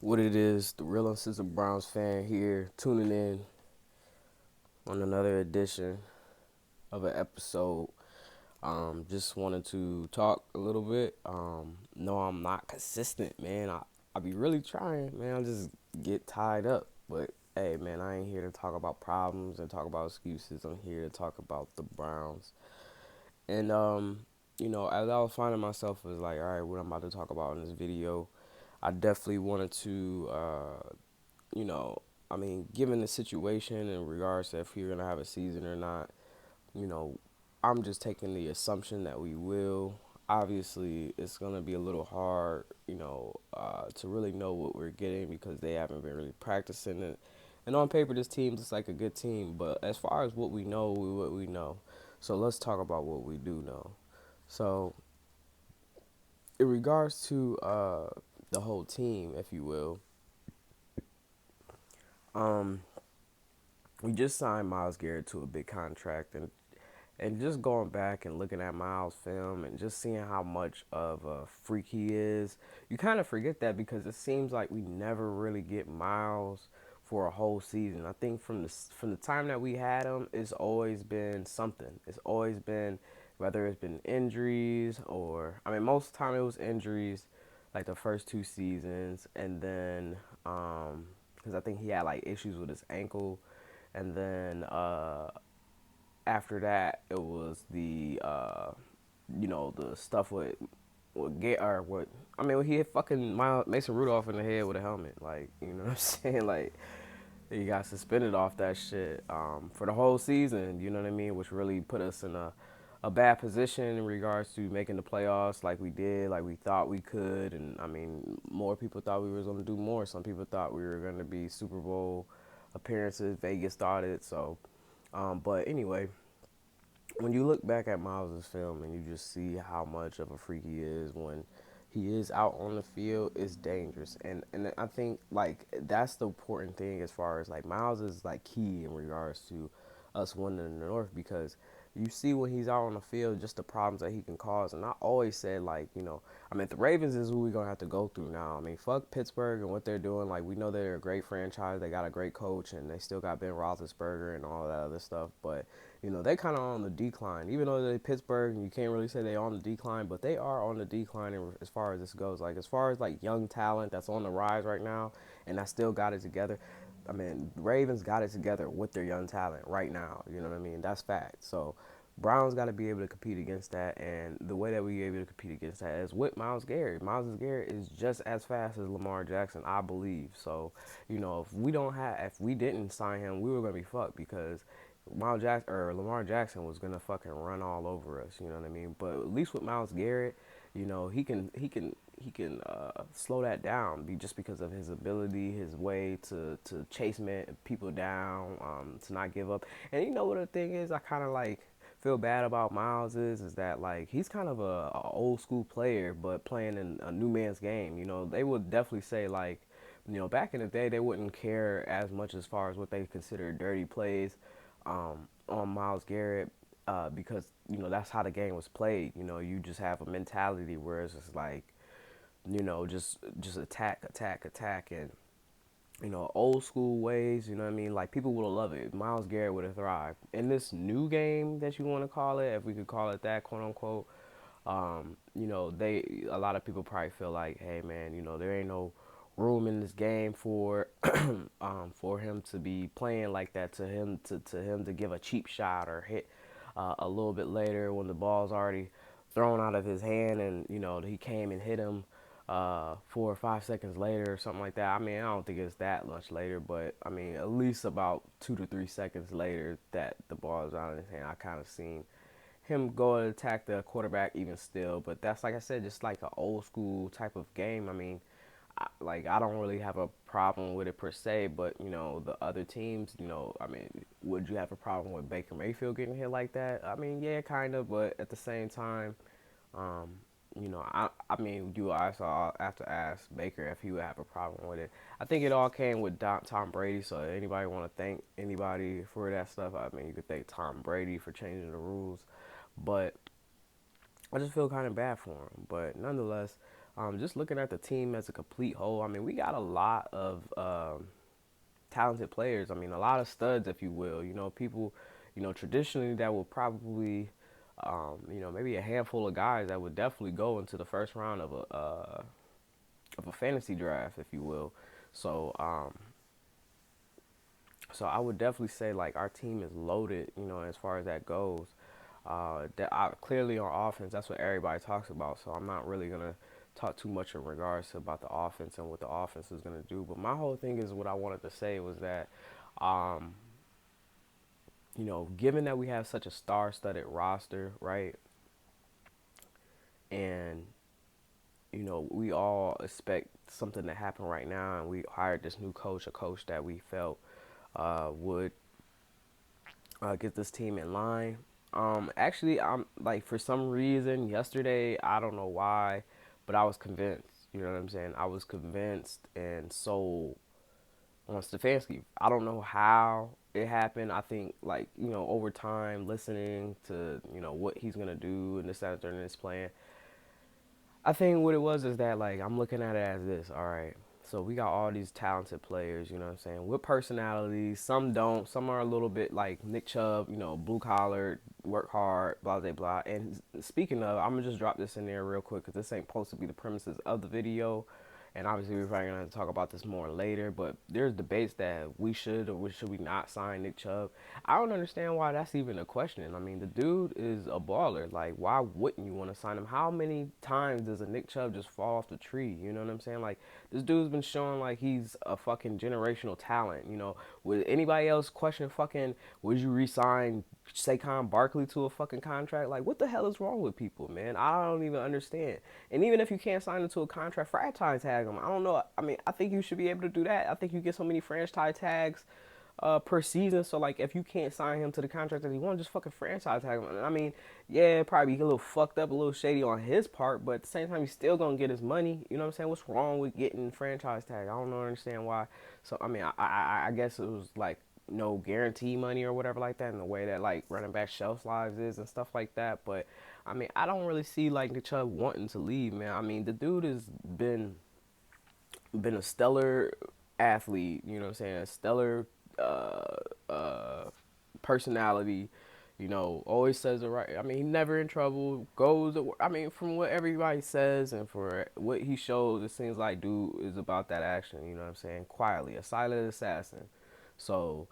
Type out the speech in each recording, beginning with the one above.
What it is, the real uncensored Browns fan here, tuning in on another edition of an episode. Just wanted to talk a little bit. No, I'm not consistent, man. I be really trying, man. I just get tied up. But hey, man, I ain't here to talk about problems and talk about excuses. I'm here to talk about the Browns. And as I was finding myself, was like, all right, what I'm about to talk about in this video, I definitely wanted to you know, given the situation in regards to if we're gonna have a season or not, you know, I'm just taking the assumption that we will. Obviously, it's gonna be a little hard, to really know what we're getting because they haven't been really practicing it. And on paper, this team looks like a good team, but as far as what we know, what we know. So let's talk about what we do know. So, in regards to the whole team, if you will, um, we just signed Miles Garrett to a big contract, and just going back and looking at Miles' film and just seeing how much of a freak he is, you kind of forget that because it seems like we never really get Miles for a whole season. I think from the time that we had him, it's always been something. It's always been whether it's been injuries or most of the time it was injuries, like the first two seasons, and then because I think he had like issues with his ankle, and then after that, it was the stuff with get or what. When he hit fucking Mason Rudolph in the head with a helmet, like you know what I'm saying, like he got suspended off that shit for the whole season. You know what I mean, which really put us in a bad position in regards to making the playoffs, like we did, like we thought we could, and more people thought we was gonna do more. Some people thought we were gonna be Super Bowl appearances. Vegas thought it. So, but anyway, when you look back at Miles' film and you just see how much of a freak he is when he is out on the field, it's dangerous. And I think like that's the important thing as far as like Miles is like key in regards to us winning in the North because you see when he's out on the field just the problems that he can cause. And I always said like, the Ravens is who we're gonna have to go through now. Fuck Pittsburgh and what they're doing. Like we know they're a great franchise, they got a great coach and they still got Ben Roethlisberger and all that other stuff. But they kind of on the decline. Even though they're Pittsburgh, and you can't really say they're on the decline, but they are on the decline as far as this goes. Like, as far as, like, young talent that's on the rise right now and that still got it together, Ravens got it together with their young talent right now. You know what I mean? That's fact. So, Browns got to be able to compete against that, and the way that we able to compete against that is with Miles Garrett. Miles Garrett is just as fast as Lamar Jackson, I believe. So, if we didn't sign him, we were gonna be fucked because Miles Jackson or Lamar Jackson was gonna fucking run all over us. You know what I mean? But at least with Miles Garrett, he can slow that down just because of his ability, his way to chase people down, to not give up. And you know what the thing is, I kind of like feel bad about Miles is that like he's kind of a old school player, but playing in a new man's game. They would definitely say like, back in the day they wouldn't care as much as far as what they consider dirty plays on Miles Garrett because that's how the game was played. You just have a mentality where it's just like just attack, attack, attack, and old school ways. You know what I mean? Like people would have loved it. Miles Garrett would have thrived in this new game that you want to call it, if we could call it that, quote unquote. They a lot of people probably feel like, hey man, there ain't no room in this game for him to be playing like that. To him to give a cheap shot or hit a little bit later when the ball's already thrown out of his hand, and he came and hit him 4 or 5 seconds later or something like that. I don't think it's that much later, but at least about 2 to 3 seconds later that the ball is out of his hand. I kind of seen him go and attack the quarterback even still, but that's like I said, just like an old school type of game. I don't really have a problem with it per se, but the other teams, would you have a problem with Baker Mayfield getting hit like that? Yeah, kind of, but at the same time, um, you also have to ask Baker if he would have a problem with it. I think it all came with Tom Brady. So anybody want to thank anybody for that stuff? You could thank Tom Brady for changing the rules, but I just feel kind of bad for him. But nonetheless, Just looking at the team as a complete whole, I mean, we got a lot of talented players. I mean, a lot of studs, if you will. People, traditionally that will probably, maybe a handful of guys that would definitely go into the first round of a fantasy draft, if you will. So, so I would definitely say like our team is loaded, as far as that goes. Clearly on offense, that's what everybody talks about. So I'm not really gonna talk too much in regards to about the offense and what the offense is gonna do. But my whole thing is what I wanted to say was that, um, given that we have such a star-studded roster, right, and we all expect something to happen right now, and we hired this new coach, a coach that we felt would get this team in line. Actually, I'm like for some reason yesterday, I don't know why, but I was convinced. You know what I'm saying? I was convinced and sold on Stefanski. I don't know how it happened. I think like over time, listening to what he's gonna do and this that and third in his plan, I think what it was is that like I'm looking at it as this. All right, so we got all these talented players. You know what I'm saying? With personalities. Some don't. Some are a little bit like Nick Chubb. Blue collar, work hard, blah blah blah. And speaking of, I'm gonna just drop this in there real quick because this ain't supposed to be the premises of the video. And obviously we're probably gonna talk about this more later, but there's debates that we should or should we not sign Nick Chubb. I don't understand why that's even a question. I mean, the dude is a baller. Like, why wouldn't you want to sign him? How many times does a Nick Chubb just fall off the tree? You know what I'm saying? Like, this dude's been showing like he's a fucking generational talent. Would anybody else question fucking, would you resign Saquon Barkley to a fucking contract? Like, what the hell is wrong with people, man? I don't even understand. And even if you can't sign him to a contract, franchise tag him. I don't know. I mean, I think you should be able to do that. I think you get so many franchise tags per season. So like, if you can't sign him to the contract that he wants, just fucking franchise tag him. I mean, yeah, probably a little fucked up, a little shady on his part, but at the same time, he's still gonna get his money. You know what I'm saying? What's wrong with getting franchise tag? I don't understand why. So I mean, I guess it was like no guarantee money or whatever like that in the way that like running back shelf lives is and stuff like that. But I mean, I don't really see like the Chubb wanting to leave, man. I mean, the dude has been a stellar athlete, you know what I'm saying? A stellar personality, always says the right. I mean, he never in trouble, goes, I mean, from what everybody says and for what he shows, it seems like dude is about that action, you know what I'm saying? Quietly, a silent assassin. So,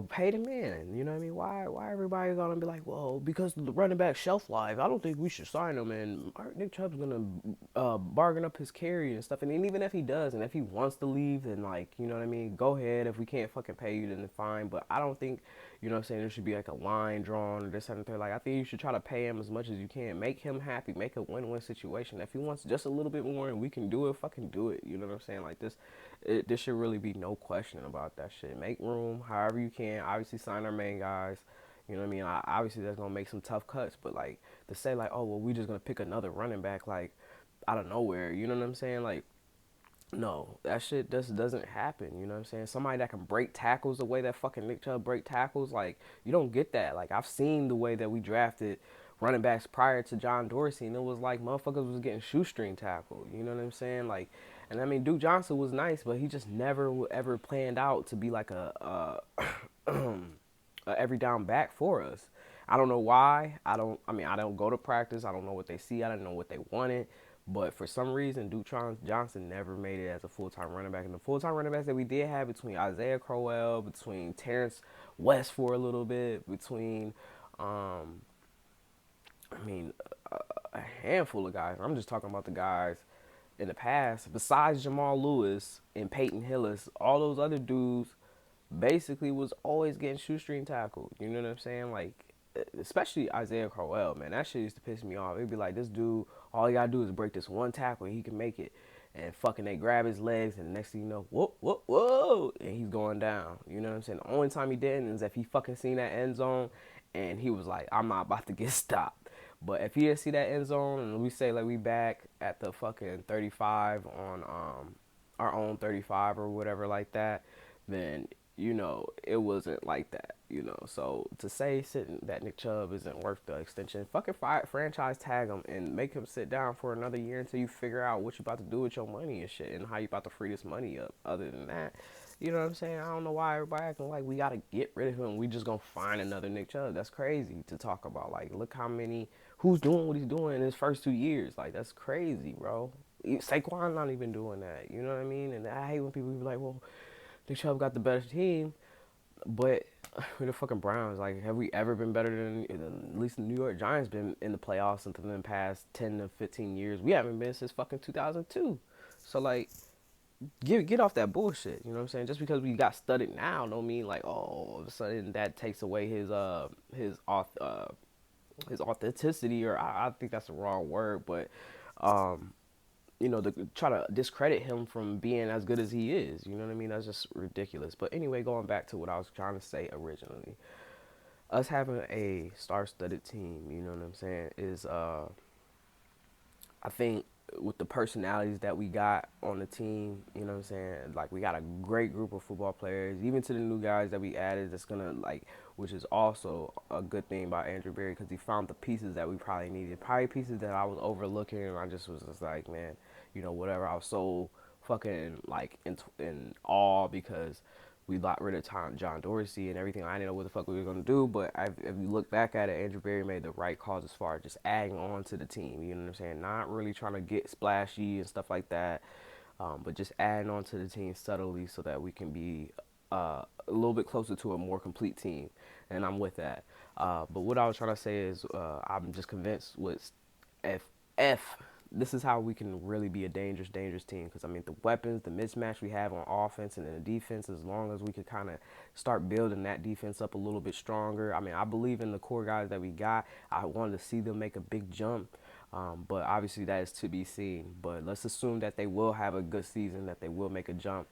pay the man. You know what I mean? Why everybody gonna be like, well, because the running back shelf life, I don't think we should sign him. And Nick Chubb's gonna bargain up his carry and stuff. And even if he does, and if he wants to leave, then like, you know what I mean? Go ahead. If we can't fucking pay you, then fine. But I don't think, what I'm saying, there should be like a line drawn or this and that. Like, I think you should try to pay him as much as you can. Make him happy. Make a win-win situation. If he wants just a little bit more and we can do it, fucking do it. You know what I'm saying? Like this should really be no question about that shit. Make room however you can. Obviously, sign our main guys. You know what I mean? Obviously, that's gonna make some tough cuts. But like to say like, oh well, we just gonna pick another running back like out of nowhere. You know what I'm saying? Like, no, that shit just doesn't happen. You know what I'm saying? Somebody that can break tackles the way that fucking Nick Chubb break tackles, like you don't get that. Like I've seen the way that we drafted running backs prior to John Dorsey, and it was like motherfuckers was getting shoestring tackled. You know what I'm saying? Like, and I mean Duke Johnson was nice, but he just never ever planned out to be like a every down back for us. I don't know why. I mean, I don't go to practice. I don't know what they see. I don't know what they wanted. But for some reason, Duke Johnson never made it as a full-time running back. And the full-time running backs that we did have between Isaiah Crowell, between Terrence West for a little bit, between, I mean, a handful of guys. I'm just talking about the guys in the past. Besides Jamal Lewis and Peyton Hillis, all those other dudes basically was always getting shoestring tackled. You know what I'm saying? Like, especially Isaiah Crowell, man. That shit used to piss me off. It'd be like, this dude, all he gotta do is break this one tackle and he can make it. And fucking they grab his legs and the next thing you know, whoa, whoa, whoa, and he's going down. You know what I'm saying? The only time he didn't is if he fucking seen that end zone and he was like, I'm not about to get stopped. But if he didn't see that end zone and we say like we back at the fucking 35 on our own 35 or whatever like that, then it wasn't like that, So to say sitting that Nick Chubb isn't worth the extension, fucking franchise tag him and make him sit down for another year until you figure out what you about to do with your money and shit and how you about to free this money up. Other than that, you know what I'm saying? I don't know why everybody acting like we gotta get rid of him. We just gonna find another Nick Chubb. That's crazy to talk about. Like, look how many who's doing what he's doing in his first 2 years. Like, that's crazy, bro. Saquon not even doing that. You know what I mean? And I hate when people be like, well, Nick Chubb got the better team, but we're the fucking Browns. Like, have we ever been better than at least the New York Giants been in the playoffs within the past 10 to 15 years? We haven't been since fucking 2002. So, like, get off that bullshit. You know what I'm saying? Just because we got studded now don't mean like, oh, all of a sudden that takes away his authenticity, or I think that's the wrong word, but um, to try to discredit him from being as good as he is. You know what I mean? That's just ridiculous. But anyway, going back to what I was trying to say originally, us having a star-studded team, you know what I'm saying, is I think with the personalities that we got on the team, you know what I'm saying? Like, we got a great group of football players, even to the new guys that we added, that's going to, like, which is also a good thing about Andrew Berry because he found the pieces that we probably needed. Probably pieces that I was overlooking, and I just was just like, man, whatever. I was so fucking, like, in awe because we got rid of John Dorsey and everything. I didn't know what the fuck we were going to do, but if you look back at it, Andrew Berry made the right calls as far as just adding on to the team. You know what I'm saying? Not really trying to get splashy and stuff like that, but just adding on to the team subtly so that we can be a little bit closer to a more complete team. And I'm with that. But what I was trying to say is I'm just convinced with if this is how we can really be a dangerous team. Because, I mean, the weapons, the mismatch we have on offense and then the defense, as long as we could kind of start building that defense up a little bit stronger. I mean, I believe in the core guys that we got. I wanted to see them make a big jump. But obviously that is to be seen. But let's assume that they will have a good season, that they will make a jump.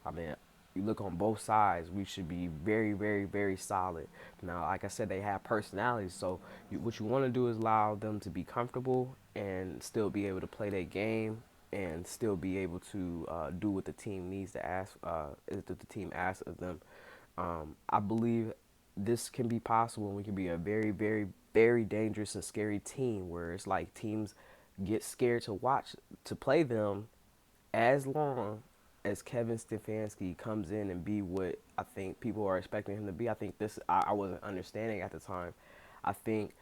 I mean, you look on both sides, we should be very, very, very solid. Now, like I said, they have personalities, so what you want to do is allow them to be comfortable and still be able to play their game and still be able to do what the team needs to ask, that the team asks of them. I believe this can be possible, and we can be a very, very, very dangerous and scary team where it's like teams get scared to watch to play them as long as Kevin Stefanski comes in and be what I think people are expecting him to be. I think I wasn't understanding at the time. I think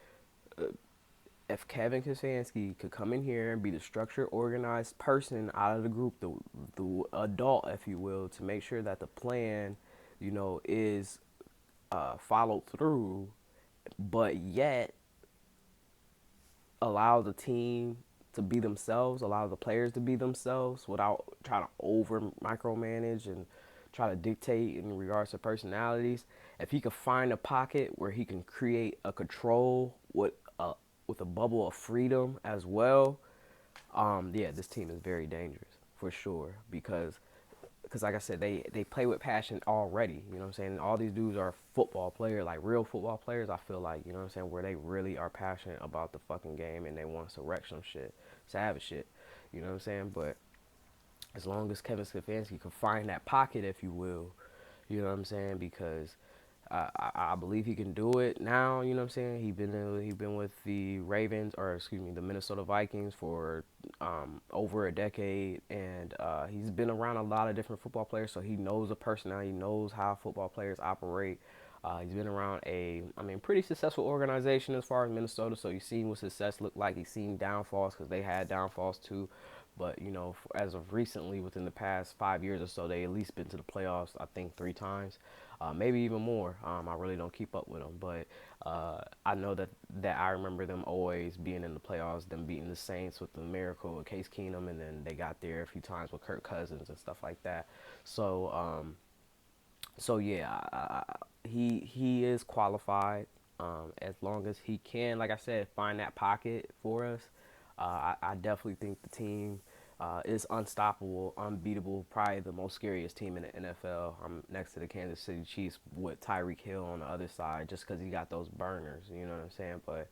if Kevin Stefanski could come in here and be the structured, organized person out of the group, the adult, if you will, to make sure that the plan, is followed through, but yet allow the team to be themselves, allow the players to be themselves without trying to over micromanage and try to dictate in regards to personalities. If he could find a pocket where he can create a control with a bubble of freedom as well, yeah, this team is very dangerous for sure because like I said, they play with passion already. You know what I'm saying? All these dudes are football players, like real football players. I feel like, you know what I'm saying, where they really are passionate about the fucking game and they want to wreck some shit, savage shit. You know what I'm saying? But as long as Kevin Stefanski can find that pocket, if you will, you know what I'm saying, because I believe he can do it now. You know what I'm saying? He been with the Ravens, or excuse me, the Minnesota Vikings for over a decade, and he's been around a lot of different football players, so he knows the personality, he knows how football players operate. He's been around pretty successful organization as far as Minnesota, so he's seen what success looked like. He's seen downfalls because they had downfalls too. But, as of recently, within the past 5 years or so, they at least been to the playoffs, I think, 3 times, maybe even more. I really don't keep up with them. But I know that I remember them always being in the playoffs, them beating the Saints with the miracle of Case Keenum, and then they got there a few times with Kirk Cousins and stuff like that. So yeah, he is qualified as long as he can, like I said, find that pocket for us. I definitely think the team is unstoppable, unbeatable, probably the most scariest team in the NFL. I'm next to the Kansas City Chiefs with Tyreek Hill on the other side just because he got those burners, you know what I'm saying? But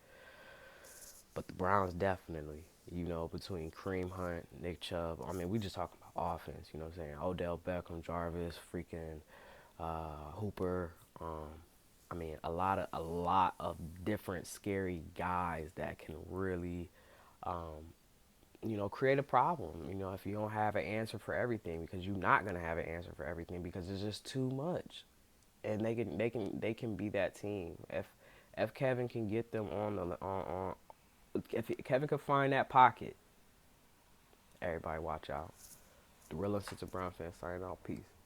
the Browns definitely, between Kareem Hunt, Nick Chubb. I mean, we just talking about offense, you know what I'm saying? Odell Beckham, Jarvis, freaking Hooper. I mean, a lot of different scary guys that can really, um, create a problem. If you don't have an answer for everything, because you're not gonna have an answer for everything because it's just too much, and they can be that team if Kevin can get them on if Kevin can find that pocket. Everybody watch out. The real Browns fan signing out. Peace.